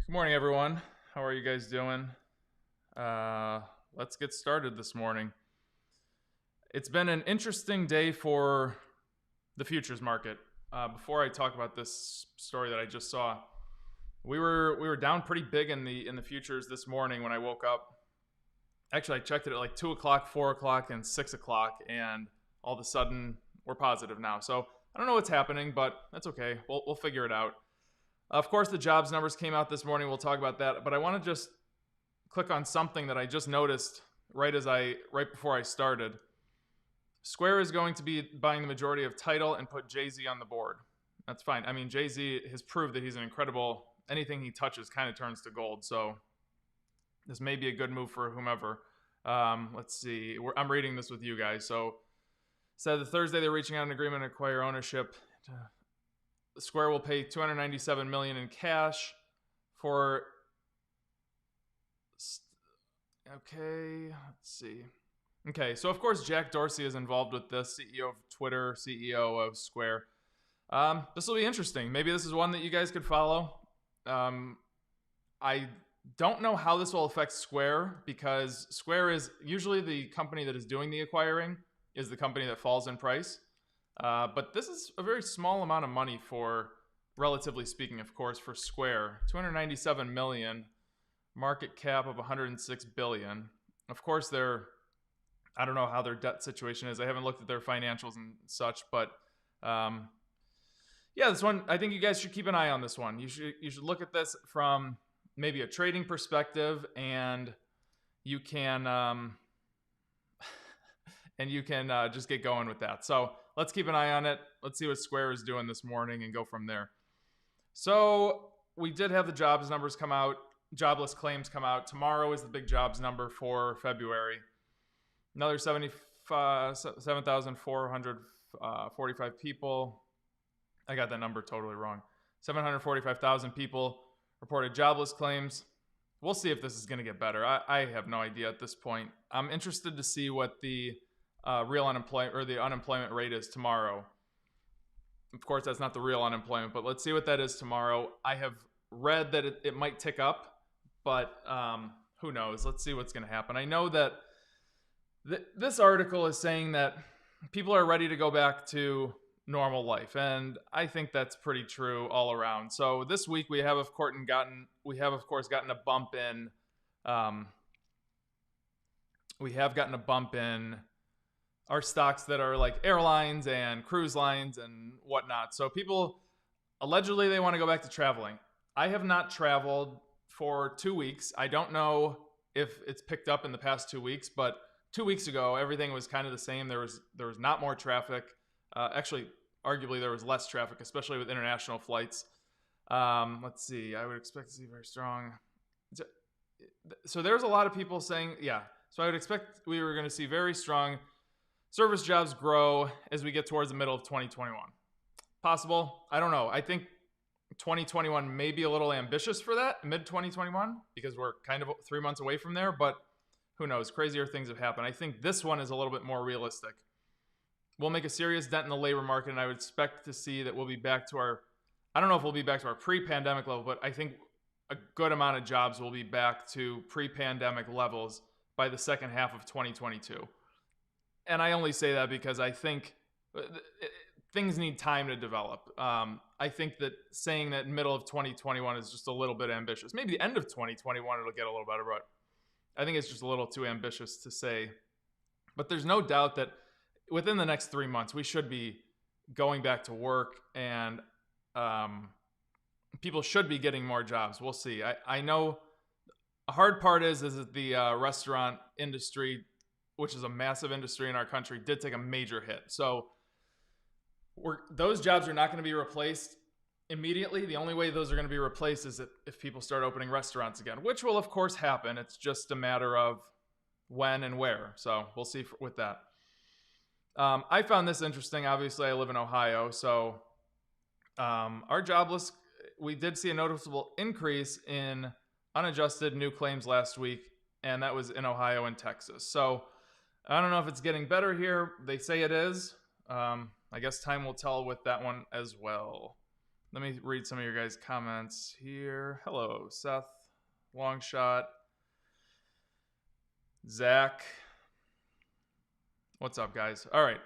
Good morning, everyone. How are you guys doing? Let's get started this morning. It's been an interesting day for the futures market. Before I talk about this story that I just saw, we were down pretty big in the futures this morning when I woke up. Actually, I checked it at like 2 o'clock, 4 o'clock, and 6 o'clock, and all of a sudden we're positive now. So I don't know what's happening, but that's okay. We'll figure it out. Of course, the jobs numbers came out this morning. We'll talk about that. But I want to just click on something that I just noticed right before I started. Square is going to be buying the majority of Tidal and put Jay-Z on the board. That's fine. I mean, Jay-Z has proved that he's an incredible, anything he touches kind of turns to gold. So this may be a good move for whomever. Let's see. I'm reading this with you guys. So said the Thursday they're reaching out an agreement to acquire ownership. Square will pay $297 million in cash for. Okay, let's see. Okay, so of course Jack Dorsey is involved with this, CEO of Twitter, CEO of Square. This will be interesting. Maybe this is one that you guys could follow. I don't know how this will affect Square because Square is usually the company that is doing the acquiring is the company that falls in price. But this is a very small amount of money for, relatively speaking, of course, for Square. $297 million, market cap of $106 billion. Of course, I don't know how their debt situation is. I haven't looked at their financials and such, but yeah, this one, I think you guys should keep an eye on this one. You should look at this from maybe a trading perspective, and you can just get going with that. So let's keep an eye on it. Let's see what Square is doing this morning and go from there. So we did have the jobs numbers come out, jobless claims come out. Tomorrow is the big jobs number for February. Another 7,445 people. I got that number totally wrong. 745,000 people reported jobless claims. We'll see if this is going to get better. I have no idea at this point. I'm interested to see what the real unemployment or the unemployment rate is tomorrow. Of course, that's not the real unemployment, but let's see what that is tomorrow. I have read that it might tick up, but who knows? Let's see what's going to happen. I know that this article is saying that people are ready to go back to normal life, and I think that's pretty true all around. So this week we have of course gotten a bump in. We have gotten a bump in our stocks that are like airlines and cruise lines and whatnot. So people allegedly they want to go back to traveling. I have not traveled for 2 weeks. I don't know if it's picked up in the past 2 weeks, but 2 weeks ago everything was kind of the same. There was not more traffic. Actually, arguably there was less traffic, especially with international flights. Let's see. I would expect to see very strong. So there's a lot of people saying, yeah. So I would expect we were going to see very strong service jobs grow as we get towards the middle of 2021. Possible? I don't know. I think 2021 may be a little ambitious for that, mid-2021, because we're kind of 3 months away from there, but who knows? Crazier things have happened. I think this one is a little bit more realistic. We'll make a serious dent in the labor market, and I would expect to see that we'll be back to I don't know if we'll be back to our pre-pandemic level, but I think a good amount of jobs will be back to pre-pandemic levels by the second half of 2022. And I only say that because I think things need time to develop. I think that saying that middle of 2021 is just a little bit ambitious. Maybe the end of 2021 it'll get a little better, but I think it's just a little too ambitious to say. But there's no doubt that within the next 3 months, we should be going back to work, and people should be getting more jobs. We'll see. I know a hard part is that the restaurant industry, which is a massive industry in our country, did take a major hit. So those jobs are not going to be replaced immediately. The only way those are going to be replaced is if people start opening restaurants again, which will of course happen. It's just a matter of when and where. So we'll see with that. I found this interesting. Obviously, I live in Ohio, so our jobless, we did see a noticeable increase in unadjusted new claims last week, and that was in Ohio and Texas. So I don't know if it's getting better here. They say it is. I guess time will tell with that one as well. Let me read some of your guys' comments here. Hello, Seth, Longshot, Zach. What's up, guys? All right,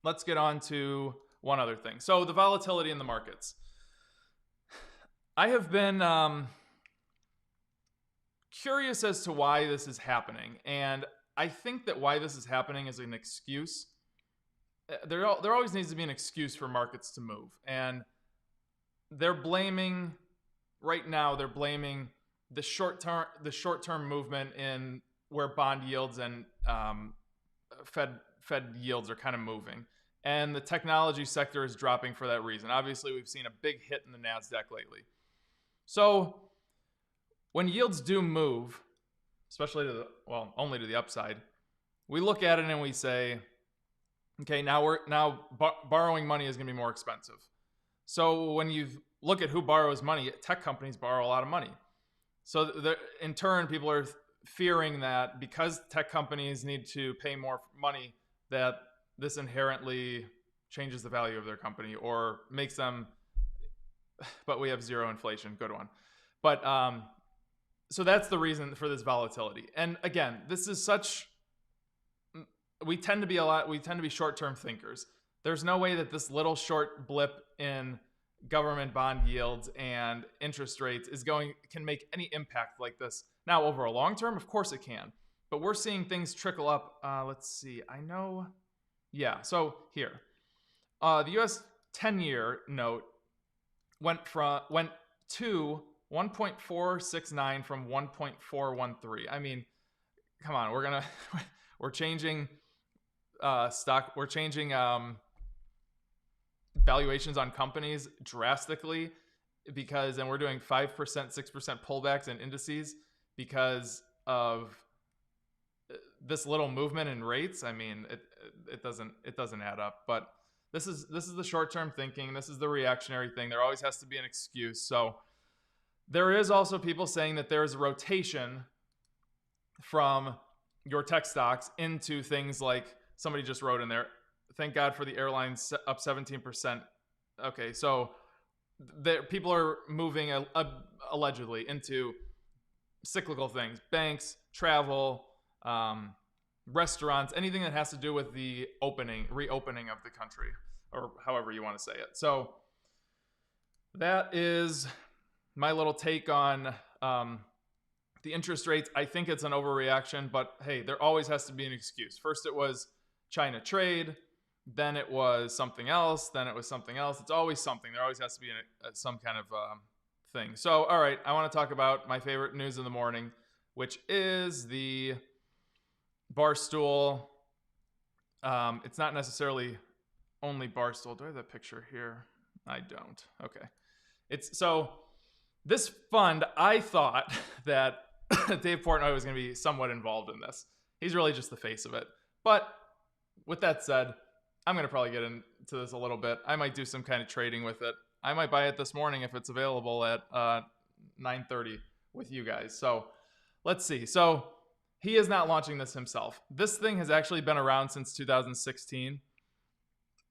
let's get on to one other thing. So the volatility in the markets. I have been curious as to why this is happening, and I think that why this is happening is an excuse. There always needs to be an excuse for markets to move, and they're blaming the short-term movement in where bond yields and Fed yields are kind of moving, and the technology sector is dropping for that reason. Obviously, we've seen a big hit in the NASDAQ lately. So when yields do move, especially only to the upside, we look at it and we say, okay, now borrowing money is going to be more expensive. So when you look at who borrows money, tech companies borrow a lot of money. So in turn, people are fearing that because tech companies need to pay more money, that this inherently changes the value of their company or makes them, but we have zero inflation, good one. But so that's the reason for this volatility. And again, this is we tend to be short-term thinkers. There's no way that this little short blip in government bond yields and interest rates can make any impact like this. Now, over a long term, of course it can. But we're seeing things trickle up. Let's see. I know. Yeah. So here, the U.S. 10-year note went to 1.469 from 1.413. I mean, come on. We're changing stock. We're changing valuations on companies drastically and we're doing 5%, 6% pullbacks in indices because of this little movement in rates. I mean, it doesn't add up. But this is the short-term thinking. This is the reactionary thing. There always has to be an excuse. So there is also people saying that there is a rotation from your tech stocks into things like somebody just wrote in there. Thank God for the airlines up 17%. Okay, so people are moving allegedly into cyclical things, banks, travel, restaurants, anything that has to do with the reopening of the country, or however you want to say it. So that is my little take on the interest rates. I think it's an overreaction, but hey, there always has to be an excuse. First it was China trade, then it was something else, then it was something else. It's always something. There always has to be some kind of thing. So, all right, I want to talk about my favorite news in the morning, which is the Barstool. It's not necessarily only Barstool. Do I have that picture here? I don't. Okay. So this fund, I thought that Dave Portnoy was going to be somewhat involved in this. He's really just the face of it. But with that said, I'm going to probably get into this a little bit. I might do some kind of trading with it. I might buy it this morning if it's available at 9:30 with you guys. So let's see. So he is not launching this himself. This thing has actually been around since 2016.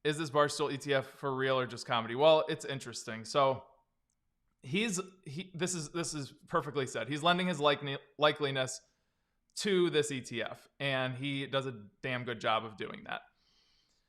Is this Barstool ETF for real or just comedy? Well, it's interesting. So this is perfectly said. He's lending his likeliness to this ETF, and he does a damn good job of doing that.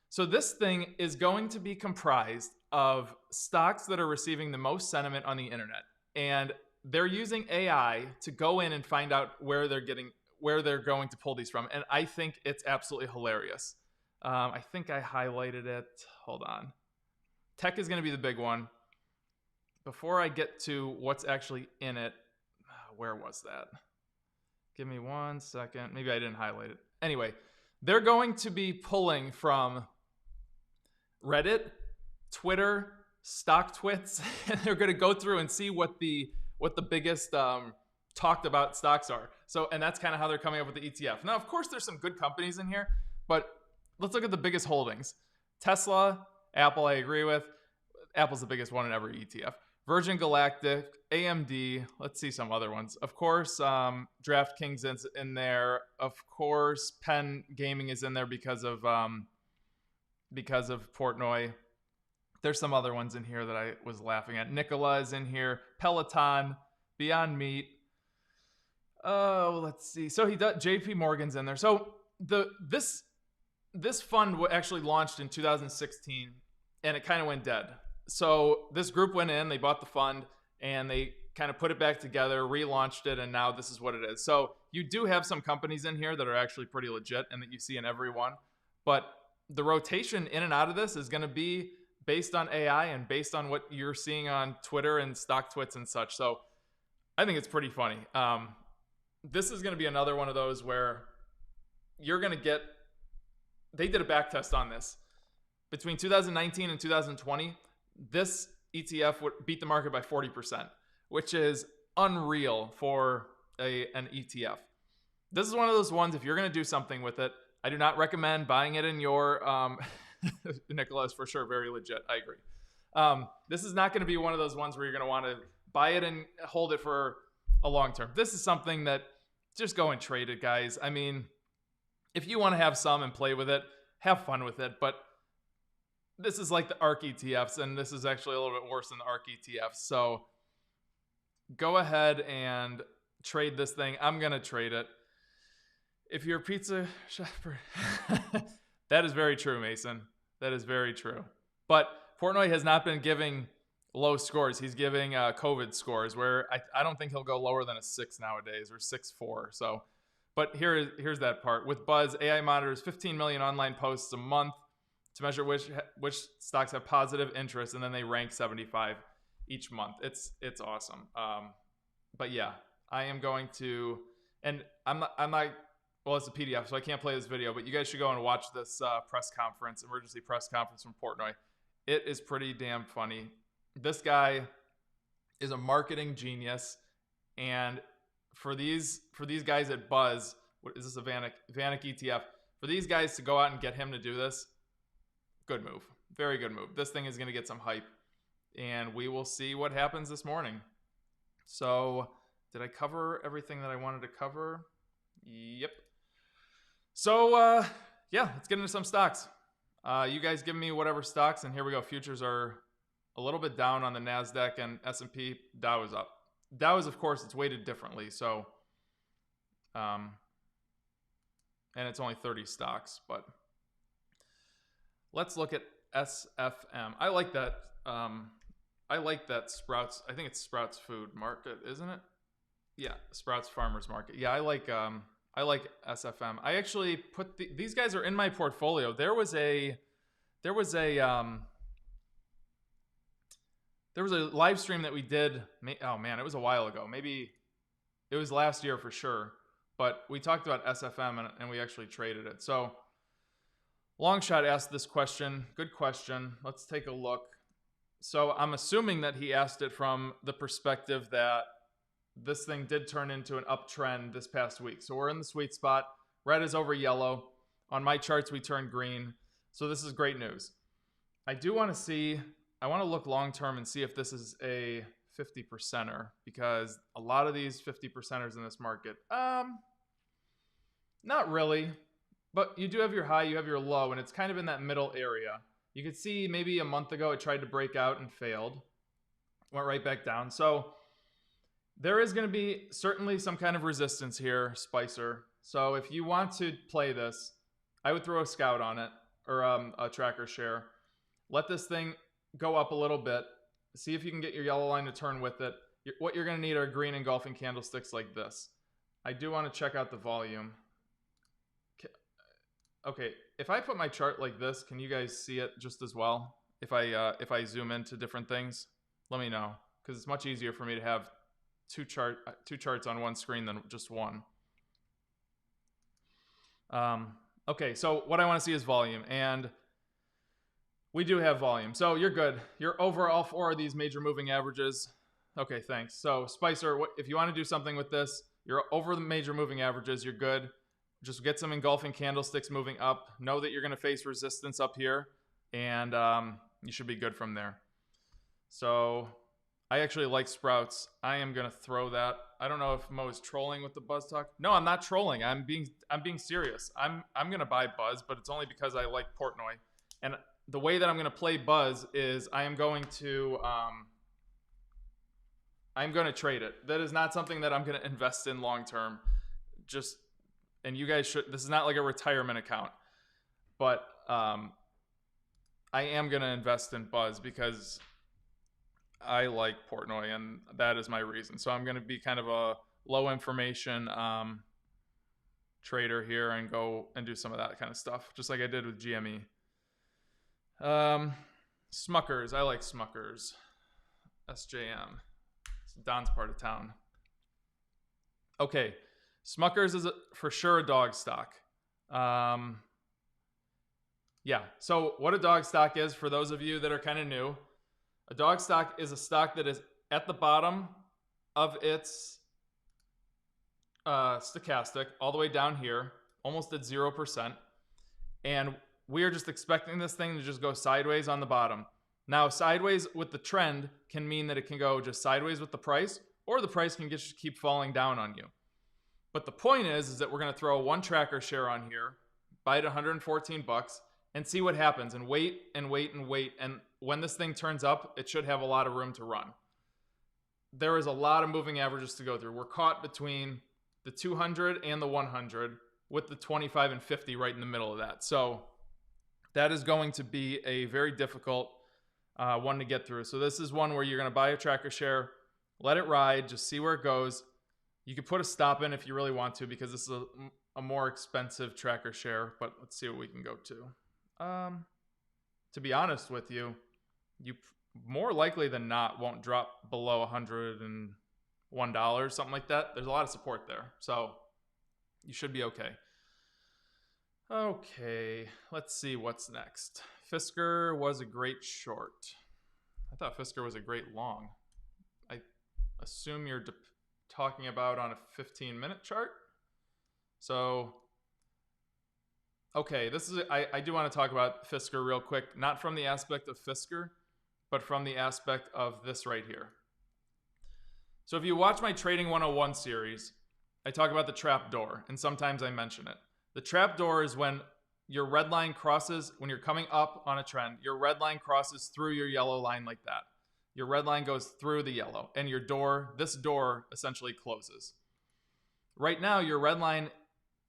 So this thing is going to be comprised of stocks that are receiving the most sentiment on the internet, and they're using AI to go in and find out where they're going to pull these from. And I think it's absolutely hilarious. I think I highlighted it. Hold on. Tech is going to be the big one. Before I get to what's actually in it, where was that? Give me 1 second. Maybe I didn't highlight it. Anyway, they're going to be pulling from Reddit, Twitter, StockTwits, and they're going to go through and see what the biggest talked about stocks are. So, and that's kind of how they're coming up with the ETF. Now, of course, there's some good companies in here, but let's look at the biggest holdings. Tesla, Apple, I agree with. Apple's the biggest one in every ETF. Virgin Galactic, AMD, let's see some other ones. Of course, DraftKings is in there. Of course, Penn Gaming is in there because of Portnoy. There's some other ones in here that I was laughing at. Nikola is in here. Peloton, Beyond Meat. Oh, let's see. So he does. JP Morgan's in there. So this fund actually launched in 2016, and it kind of went dead. So this group went in, they bought the fund, and they kind of put it back together, relaunched it, and now this is what it is. So you do have some companies in here that are actually pretty legit and that you see in every one. But the rotation in and out of this is going to be based on AI and based on what you're seeing on Twitter and stock twits and such. So I think it's pretty funny. This is going to be another one of those where you're going to get, they did a back test on this. Between 2019 and 2020, this ETF would beat the market by 40%, which is unreal for an ETF. This is one of those ones, if you're going to do something with it, I do not recommend buying it in your, Nikola is for sure very legit. I agree. This is not going to be one of those ones where you're going to want to buy it and hold it for a long term. This is something that just go and trade it, guys. I mean, if you want to have some and play with it, have fun with it. But this is like the ARK ETFs, and this is actually a little bit worse than the ARK ETFs. So go ahead and trade this thing. I'm going to trade it. If you're a pizza shopper, that is very true, Mason. That is very true. But Portnoy has not been giving low scores. He's giving COVID scores, where I don't think he'll go lower than a 6 nowadays, or 6.4. So, but here's that part. With Buzz, AI monitors 15 million online posts a month to measure which stocks have positive interest, and then they rank 75 each month. It's awesome. But yeah, I am going to, and I'm not. Well, it's a PDF, so I can't play this video, but you guys should go and watch this emergency press conference from Portnoy. It is pretty damn funny. This guy is a marketing genius, and for these guys at Buzz, what is this, a VanEck ETF? For these guys to go out and get him to do this, good move. Very good move. This thing is going to get some hype, and we will see what happens this morning. So, did I cover everything that I wanted to cover? Yep. So, yeah, let's get into some stocks. You guys give me whatever stocks, and here we go. Futures are a little bit down on the NASDAQ and S&P. Dow is up. Dow is, of course, it's weighted differently. So, and it's only 30 stocks, but let's look at SFM. I like that. I like that Sprouts. I think it's Sprouts Food Market, isn't it? Yeah, Sprouts Farmers Market. Yeah, I like SFM. I actually put these guys are in my portfolio. There was a live stream that we did. Oh man, it was a while ago. Maybe it was last year for sure. But we talked about SFM and we actually traded it. So Longshot asked this question. Good question. Let's take a look. So I'm assuming that he asked it from the perspective that this thing did turn into an uptrend this past week. So we're in the sweet spot. Red is over yellow. On my charts, we turn green. So this is great news. I want to look long-term and see if this is a 50%er, because a lot of these 50%ers in this market, not really, but you do have your high, you have your low, and it's kind of in that middle area. You could see maybe a month ago it tried to break out and failed. Went right back down. So there is going to be certainly some kind of resistance here, Spicer. So if you want to play this, I would throw a scout on it, or a tracker share. Let this thing go up a little bit. See if you can get your yellow line to turn with it. What you're going to need are green engulfing candlesticks like this. I do want to check out the volume. Okay, if I put my chart like this, can you guys see it just as well? If I zoom into different things, let me know, because it's much easier for me to have two charts on one screen than just one. Okay, so what I want to see is volume, and we do have volume. So you're good. You're over all 4 of these major moving averages. Okay, thanks. So Spicer, if you want to do something with this, you're over the major moving averages. You're good. Just get some engulfing candlesticks moving up. Know that you're going to face resistance up here, and you should be good from there. So I actually like Sprouts. I am going to throw that. I don't know if Mo is trolling with the Buzz talk. No, I'm not trolling. I'm being serious. I'm going to buy Buzz, but it's only because I like Portnoy. And the way that I'm going to play Buzz is I am going to trade it. That is not something that I'm going to invest in long term. And you guys should. This is not like a retirement account, but I am going to invest in Buzz because I like Portnoy, and that is my reason. So I'm going to be kind of a low information trader here and go and do some of that kind of stuff, just like I did with GME. Smuckers. I like Smuckers. SJM. It's Don's part of town. Okay. Smuckers is for sure a dog stock. Yeah. So what a dog stock is, for those of you that are kind of new, a dog stock is a stock that is at the bottom of its stochastic, all the way down here, almost at 0%. And we are just expecting this thing to just go sideways on the bottom. Now, sideways with the trend can mean that it can go just sideways with the price, or the price can just keep falling down on you. But the point is that we're going to throw one tracker share on here, buy it $114, and see what happens, and wait and wait and wait. And when this thing turns up, it should have a lot of room to run. There is a lot of moving averages to go through. We're caught between the 200 and the 100, with the 25 and 50 right in the middle of that. So that is going to be a very difficult one to get through. So this is one where you're going to buy a tracker share, let it ride, just see where it goes. You could put a stop in if you really want to, because this is a more expensive tracker share, but let's see what we can go to. To be honest with you, you more likely than not won't drop below $101, something like that. There's a lot of support there, so you should be okay. Okay, let's see what's next. Fisker was a great short. I thought Fisker was a great long. I assume you're talking about on a 15-minute chart. So, okay, I do want to talk about Fisker real quick, not from the aspect of Fisker, but from the aspect of this right here. So if you watch my Trading 101 series, I talk about the trap door, and sometimes I mention it. The trap door is when your red line crosses, when you're coming up on a trend, your red line crosses through your yellow line like that. Your red line goes through the yellow, and this door essentially closes. Right now, your red line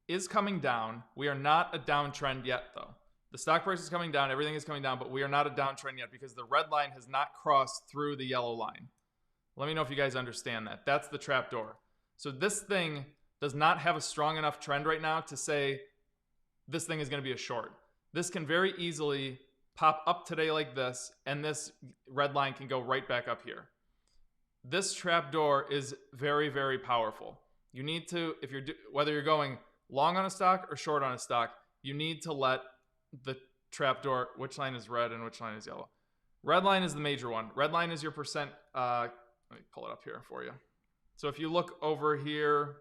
is coming down. We are not a downtrend yet, though. The stock price is coming down, everything is coming down, but we are not a downtrend yet because the red line has not crossed through the yellow line. Let me know if you guys understand that. That's the trap door. So this thing does not have a strong enough trend right now to say this thing is going to be a short. This can very easily pop up today like this, and this red line can go right back up here. This trap door is very, very powerful. You need to, whether you're going long on a stock or short on a stock, you need to let the trap door, which line is red and which line is yellow? Red line is the major one. Red line is your percent. Let me pull it up here for you. So if you look over here,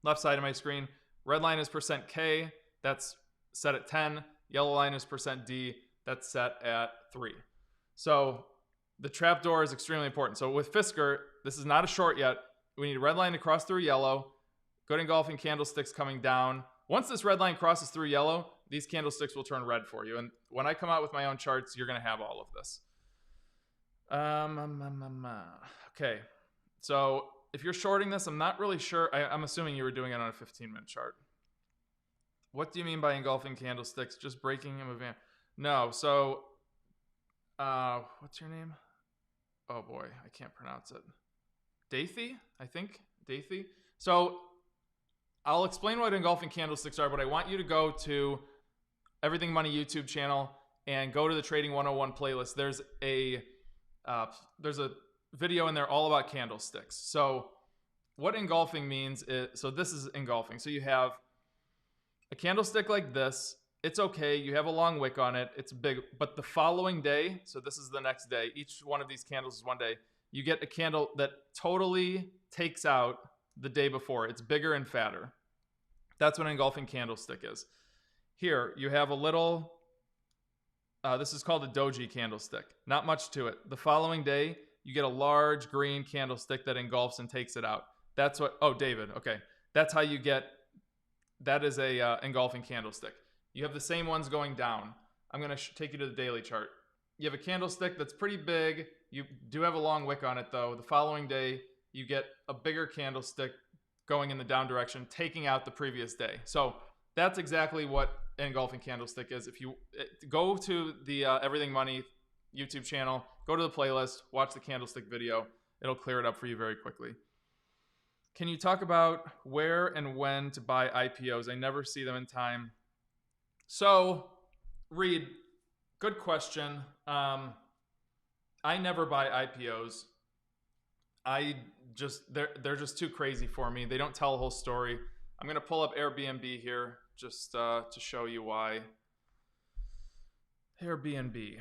left side of my screen, red line is percent K. That's set at 10. Yellow line is percent D. That's set at 3. So the trap door is extremely important. So with Fisker, this is not a short yet. We need a red line to cross through yellow. Good engulfing candlesticks coming down. Once this red line crosses through yellow, these candlesticks will turn red for you. And when I come out with my own charts, you're going to have all of this. Okay. So if you're shorting this, I'm not really sure. I'm assuming you were doing it on a 15-minute chart. What do you mean by engulfing candlesticks? Just breaking and moving? No. So, what's your name? Oh boy, I can't pronounce it. Dathy, I think. Dathy. So I'll explain what engulfing candlesticks are, but I want you to go to Everything Money YouTube channel and go to the Trading 101 playlist. There's a video in there all about candlesticks. So what engulfing means is, so this is engulfing. So you have a candlestick like this. It's okay. You have a long wick on it. It's big. But the following day, so this is the next day, each one of these candles is one day, you get a candle that totally takes out the day before. It's bigger and fatter. That's what an engulfing candlestick is. Here, you have a little, this is called a doji candlestick. Not much to it. The following day, you get a large green candlestick that engulfs and takes it out. That's what, oh, David, okay. That's how you get, that is a engulfing candlestick. You have the same ones going down. I'm going to take you to the daily chart. You have a candlestick that's pretty big. You do have a long wick on it, though. The following day, you get a bigger candlestick going in the down direction, taking out the previous day. So that's exactly what an engulfing candlestick is. If you go to the Everything Money YouTube channel, go to the playlist, watch the candlestick video. It'll clear it up for you very quickly. Can you talk about where and when to buy IPOs? I never see them in time. So, Reed, good question. I never buy IPOs. They're just too crazy for me. They don't tell a whole story. I'm going to pull up Airbnb here just to show you why. Airbnb.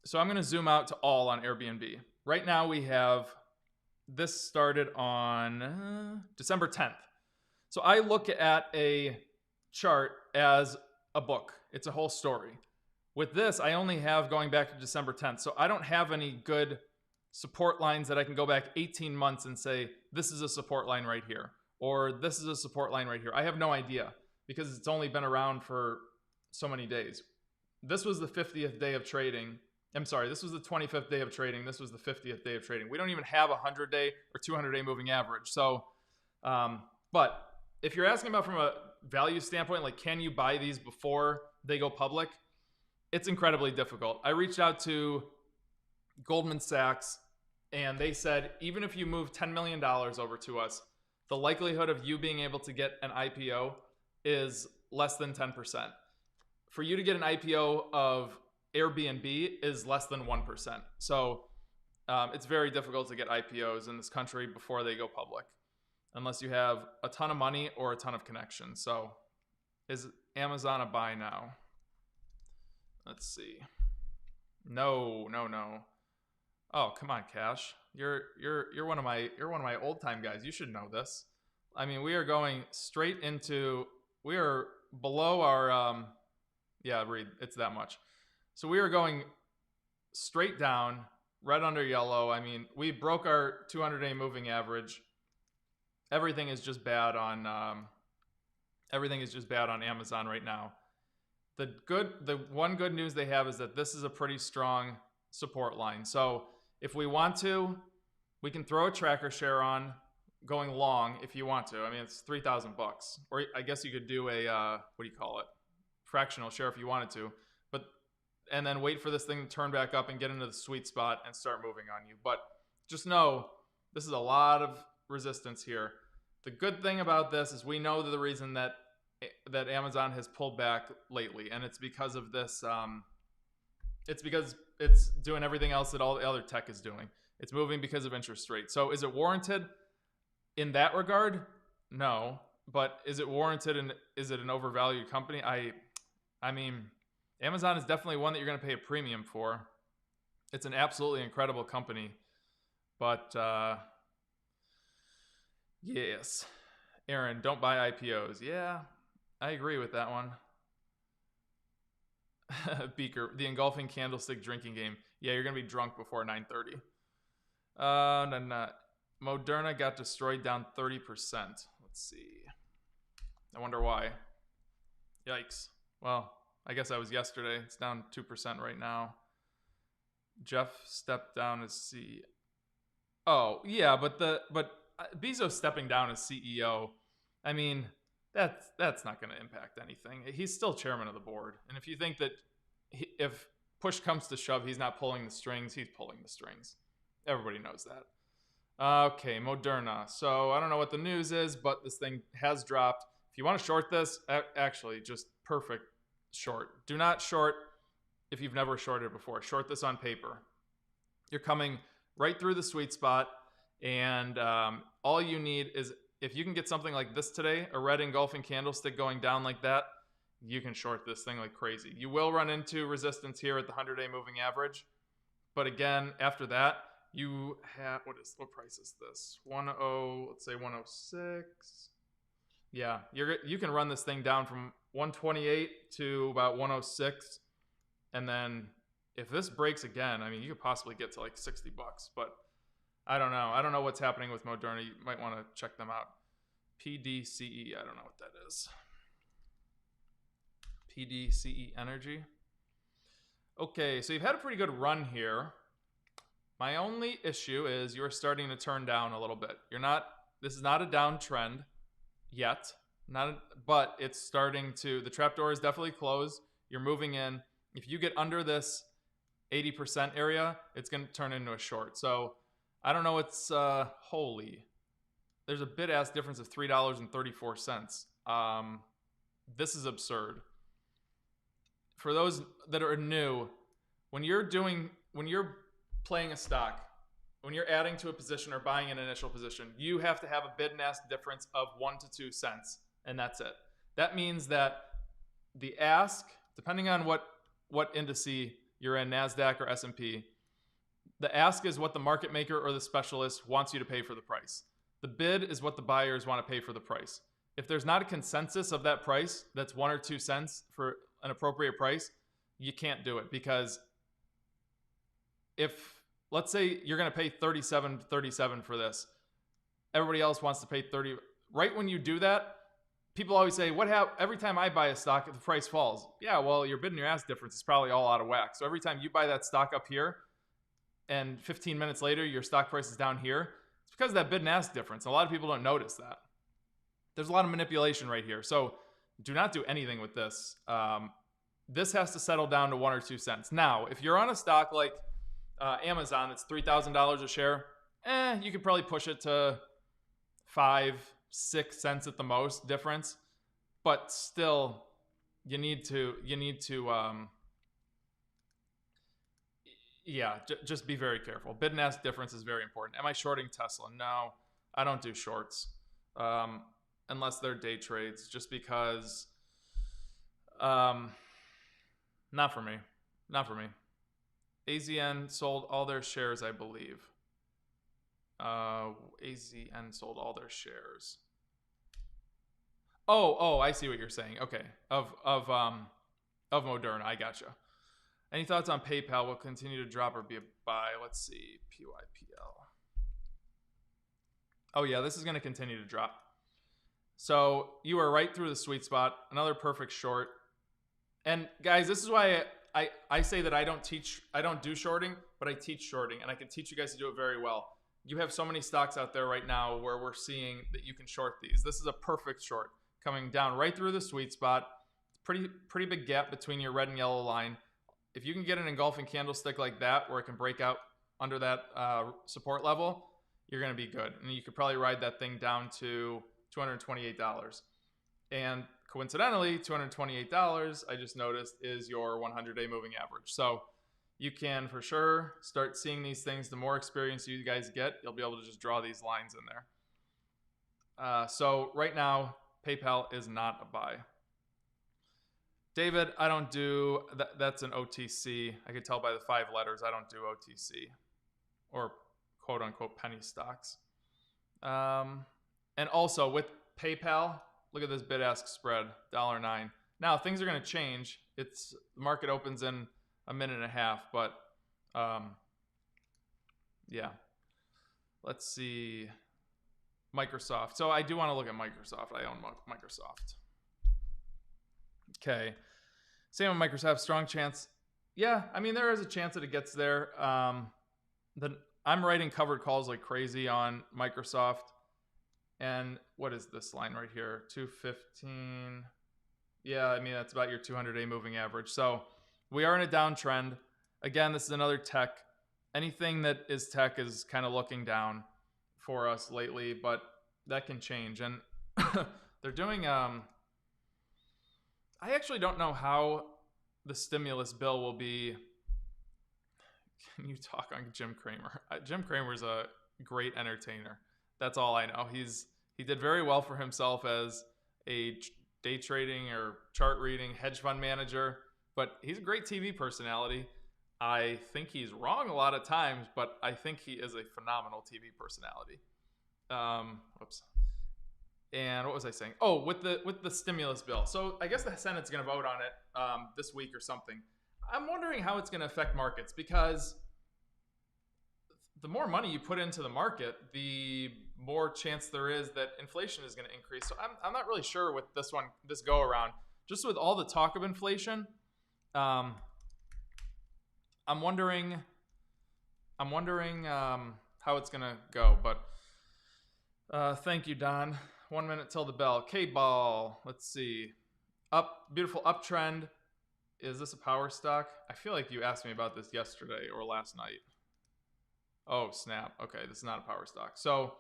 So I'm going to zoom out to all on Airbnb. Right now we have, this started on December 10th. So I look at a chart as a book. It's a whole story. With this, I only have going back to December 10th. So I don't have any good support lines that I can go back 18 months and say, this is a support line right here, or this is a support line right here. I have no idea because it's only been around for so many days. This was the 50th day of trading. I'm sorry, this was the 25th day of trading. This was the 50th day of trading. We don't even have a 100-day or 200-day moving average. So, but if you're asking about from a value standpoint, like can you buy these before they go public? It's incredibly difficult. I reached out to Goldman Sachs and they said, even if you move $10 million over to us, the likelihood of you being able to get an IPO is less than 10%. For you to get an IPO of Airbnb is less than 1%. So it's very difficult to get IPOs in this country before they go public, unless you have a ton of money or a ton of connections. So is Amazon a buy now? Let's see. No. Oh, come on, Cash. You're one of my old time guys. You should know this. I mean, we are going straight into, we are below our yeah, Reed, it's that much. So we are going straight down, red under yellow. I mean, we broke our 200-day moving average. Everything is just bad on Amazon right now. The one good news they have is that this is a pretty strong support line. So if we want to, we can throw a tracker share on going long if you want to. I mean, it's $3,000, or I guess you could do a what do you call it? Fractional share if you wanted to, and then wait for this thing to turn back up and get into the sweet spot and start moving on you. But just know this is a lot of resistance here. The good thing about this is we know the reason that Amazon has pulled back lately, and it's because of this. It's because it's doing everything else that all the other tech is doing. It's moving because of interest rates. So is it warranted in that regard? No. But is it warranted and is it an overvalued company? I mean, Amazon is definitely one that you're going to pay a premium for. It's an absolutely incredible company. But, yes. Aaron, don't buy IPOs. Yeah, I agree with that one. Beaker, the engulfing candlestick drinking game. Yeah, you're going to be drunk before 9:30. Moderna got destroyed down 30%. Let's see. I wonder why. Yikes. Well, I guess that was yesterday. It's down 2% right now. Jeff stepped down as CEO. Oh, yeah, but Bezos stepping down as CEO, I mean, that's not going to impact anything. He's still chairman of the board. And if you think that if push comes to shove, he's not pulling the strings, he's pulling the strings. Everybody knows that. Okay, Moderna. So I don't know what the news is, but this thing has dropped. If you want to short this, actually, just perfect short. Do not short if you've never shorted before. Short this on paper. You're coming right through the sweet spot, and all you need is, if you can get something like this today, a red engulfing candlestick going down like that, you can short this thing like crazy. You will run into resistance here at the 100-day moving average, but again, after that, you have, what price is this? 10, let's say 106. Yeah, you can run this thing down from 128 to about 106, and then if this breaks again, I mean, you could possibly get to like $60, but I don't know. I don't know what's happening with Moderna. You might want to check them out. PDCE, I don't know what that is. PDCE Energy. Okay, so you've had a pretty good run here. My only issue is you're starting to turn down a little bit. This is not a downtrend yet, but it's starting to, the trapdoor is definitely closed. You're moving in. If you get under this 80% area, it's going to turn into a short. So I don't know, it's holy. There's a bid-ask difference of $3.34. This is absurd. For those that are new, when you're playing a stock, when you're adding to a position or buying an initial position, you have to have a bid and ask difference of 1 to 2 cents, and that's it. That means that the ask, depending on what indice you're in, NASDAQ or S&P, the ask is what the market maker or the specialist wants you to pay for the price. The bid is what the buyers want to pay for the price. If there's not a consensus of that price, that's 1 or 2 cents for an appropriate price, you can't do it, because if, let's say you're going to pay $37 for this, everybody else wants to pay 30. Right when you do that, people always say, every time I buy a stock, the price falls. Yeah, well, your bid and your ask difference is probably all out of whack. So every time you buy that stock up here and 15 minutes later, your stock price is down here, it's because of that bid and ask difference. A lot of people don't notice that. There's a lot of manipulation right here. So do not do anything with this. This has to settle down to 1 or 2 cents. Now, if you're on a stock like Amazon, it's $3,000 a share, you could probably push it to 5-6 cents at the most difference, but still you need to just be very careful. Bid and ask difference is very important. Am I shorting Tesla? No, I don't do shorts unless they're day trades, just because not for me. AZN sold all their shares, I believe. AZN sold all their shares. Oh, I see what you're saying. Okay, of Moderna, I gotcha. Any thoughts on PayPal? Will continue to drop or be a buy? Let's see, PYPL. Oh yeah, this is going to continue to drop. So you are right through the sweet spot. Another perfect short. And guys, this is why I say that I don't do shorting, but I teach shorting, and I can teach you guys to do it very well. You have so many stocks out there right now where we're seeing that you can short these. This is a perfect short, coming down right through the sweet spot. Pretty big gap between your red and yellow line. If you can get an engulfing candlestick like that, where it can break out under that support level, you're going to be good. And you could probably ride that thing down to $228. And coincidentally, $228, I just noticed, is your 100-day moving average. So you can for sure start seeing these things. The more experience you guys get, you'll be able to just draw these lines in there. So right now, PayPal is not a buy. David, I don't do that. That's an OTC. I could tell by the 5 letters I don't do OTC or quote unquote penny stocks. And also with PayPal, look at this bid ask spread, $1.09. Now things are going to change. The market opens in a minute and a half, but yeah. Let's see. Microsoft. So I do want to look at Microsoft. I own Microsoft. Okay. Same on Microsoft. Strong chance. Yeah, I mean, there is a chance that it gets there. I'm writing covered calls like crazy on Microsoft. And what is this line right here? 215. Yeah, I mean, that's about your 200-day moving average. So we are in a downtrend. Again, this is another tech. Anything that is tech is kind of looking down for us lately, but that can change. And they're doing... I actually don't know how the stimulus bill will be. Can you talk on Jim Cramer? Jim Cramer's a great entertainer. That's all I know. He did very well for himself as a day trading or chart reading hedge fund manager, but he's a great TV personality. I think he's wrong a lot of times, but I think he is a phenomenal TV personality. Whoops. And what was I saying? Oh, with the stimulus bill. So I guess the Senate's going to vote on it this week or something. I'm wondering how it's going to affect markets, because the more money you put into the market, the more chance there is that inflation is going to increase. So I'm not really sure with this go around. Just with all the talk of inflation, I'm wondering how it's gonna go, but thank you, Don. 1 minute till the bell. K-ball. Let's see. Beautiful uptrend. Is this a power stock? I feel like you asked me about this yesterday or last night. Oh, snap. Okay, this is not a power stock. So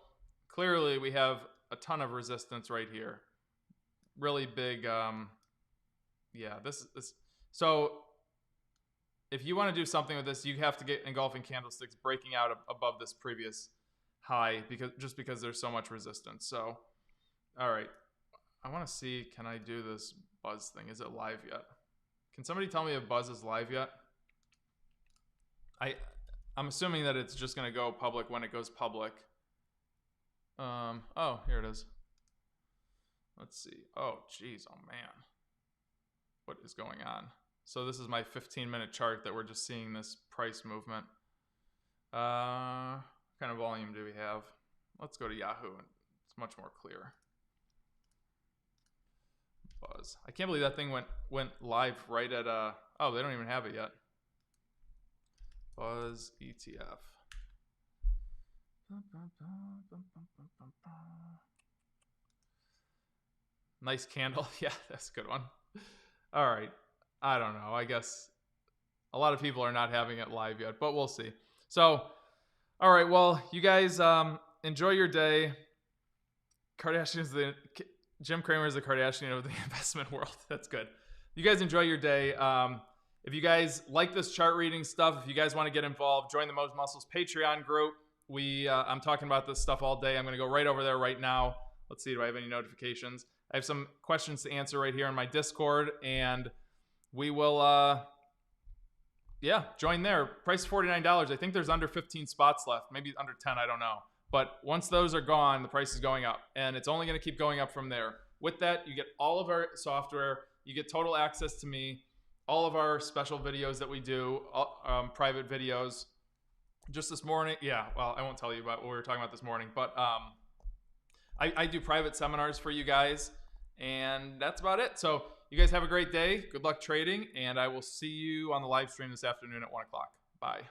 clearly we have a ton of resistance right here. Really big. Yeah, this. So if you want to do something with this, you have to get engulfing candlesticks breaking out above this previous high because there's so much resistance. So, all right. I want to see, can I do this buzz thing? Is it live yet? Can somebody tell me if buzz is live yet? I'm assuming that it's just going to go public when it goes public. Oh, here it is. Let's see. Oh, geez. Oh, man. What is going on? So this is my 15-minute chart that we're just seeing this price movement. What kind of volume do we have? Let's go to Yahoo. It's much more clear. Buzz. I can't believe that thing went live right at oh, they don't even have it yet. Buzz ETF. Nice candle. Yeah, that's a good one. All right. I don't know. I guess a lot of people are not having it live yet, but we'll see. So, all right. Well, you guys enjoy your day. Jim Cramer is the Kardashian of the investment world. That's good. You guys enjoy your day. If you guys like this chart reading stuff, if you guys want to get involved, join the Mo's Muscles Patreon group. I'm talking about this stuff all day. I'm going to go right over there right now. Let's see. Do I have any notifications? I have some questions to answer right here in my Discord, and we will, join there. Price is $49. I think there's under 15 spots left, maybe under 10, I don't know. But once those are gone, the price is going up, and it's only going to keep going up from there. With that, you get all of our software. You get total access to me, all of our special videos that we do, private videos. Just this morning, well, I won't tell you about what we were talking about this morning, but I do private seminars for you guys, and that's about it. So you guys have a great day. Good luck trading, and I will see you on the live stream this afternoon at 1 o'clock. Bye.